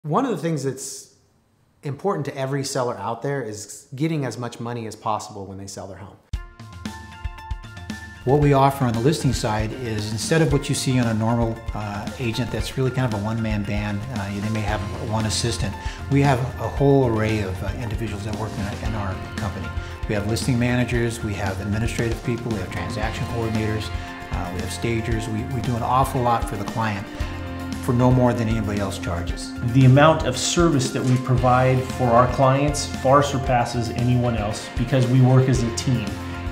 One of the things that's important to every seller out there is getting as much money as possible when they sell their home. What we offer on the listing side is, instead of what you see on a normal agent that's really kind of a one-man band, they may have one assistant, we have a whole array of individuals that work in our company. We have listing managers, we have administrative people, we have transaction coordinators, we have stagers. We do an awful lot for the client for no more than anybody else charges. The amount of service that we provide for our clients far surpasses anyone else because we work as a team.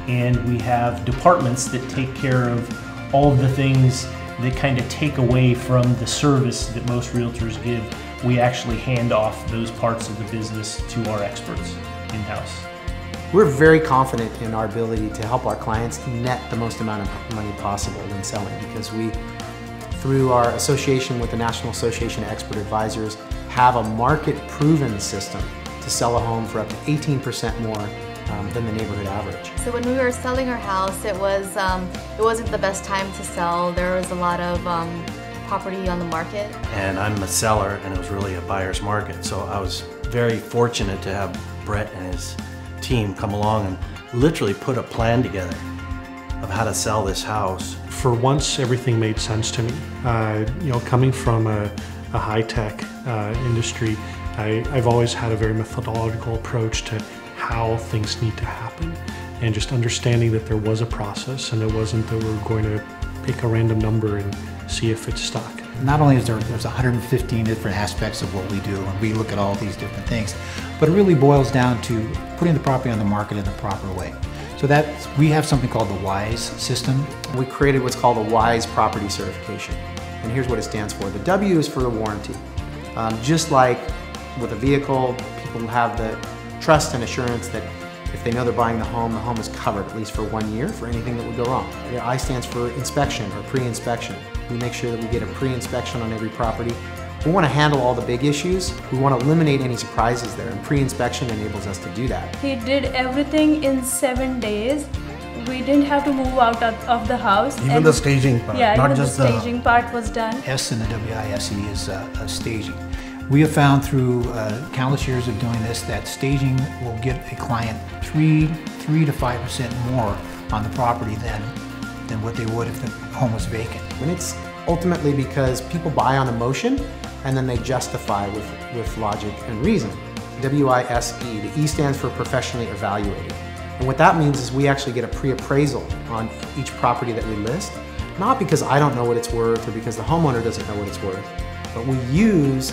And we have departments that take care of all of the things that kind of take away from the service that most realtors give. We actually hand off those parts of the business to our experts in-house. We're very confident in our ability to help our clients net the most amount of money possible when selling, because we, through our association with the National Association of Expert Advisors, have a market-proven system to sell a home for up to 18% more than the neighborhood average. So when we were selling our house, it wasn't the best time to sell. There was a lot of property on the market. And I'm a seller, and it was really a buyer's market. So I was very fortunate to have Brett and his team come along and literally put a plan together of how to sell this house. For once, everything made sense to me. Coming from a high-tech industry, I've always had a very methodological approach to how things need to happen, and just understanding that there was a process, and it wasn't that we're going to pick a random number and see if it's stuck. Not only is there's 115 different aspects of what we do, and we look at all these different things, but it really boils down to putting the property on the market in the proper way. So we have something called the WISE system. We created what's called a WISE property certification, and here's what it stands for. The W is for the warranty. Just like with a vehicle, people have the trust and assurance that if they know they're buying the home is covered at least for 1 year for anything that would go wrong. The I stands for inspection or pre-inspection. We make sure that we get a pre-inspection on every property. We want to handle all the big issues. We want to eliminate any surprises there, and pre-inspection enables us to do that. He did everything in 7 days. We didn't have to move out of the house. Even the staging part, yeah, not even just the staging part was done. S in the WISE is staging. We have found through countless years of doing this that staging will get a client 3 to 5% more on the property than what they would if the home was vacant. And it's ultimately because people buy on emotion and then they justify with logic and reason. WISE, the E stands for professionally evaluated. And what that means is we actually get a pre-appraisal on each property that we list, not because I don't know what it's worth or because the homeowner doesn't know what it's worth, but we use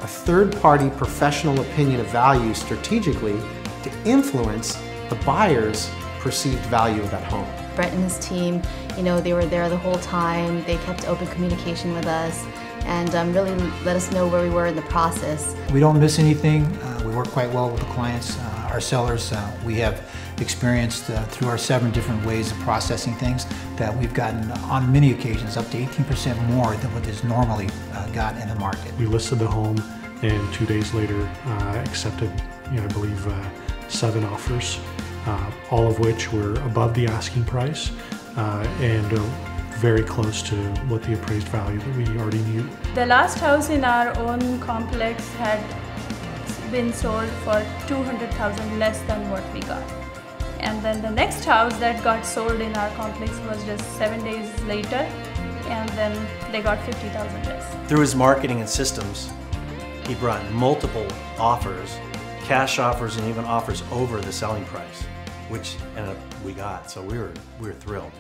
a third-party professional opinion of value strategically to influence the buyer's perceived value of that home. Brett and his team, they were there the whole time. They kept open communication with us and really let us know where we were in the process. We don't miss anything. We work quite well with the clients. Our sellers, we have experienced through our 7 different ways of processing things that we've gotten on many occasions up to 18% more than what is normally got in the market. We listed the home, and 2 days later accepted, I believe, 7 offers, all of which were above the asking price and very close to what the appraised value that we already knew. The last house in our own complex had been sold for $200,000 less than what we got. And then the next house that got sold in our complex was just 7 days later, and then they got $50,000 less. Through his marketing and systems, he brought multiple offers, cash offers, and even offers over the selling price, which we got. So we were thrilled.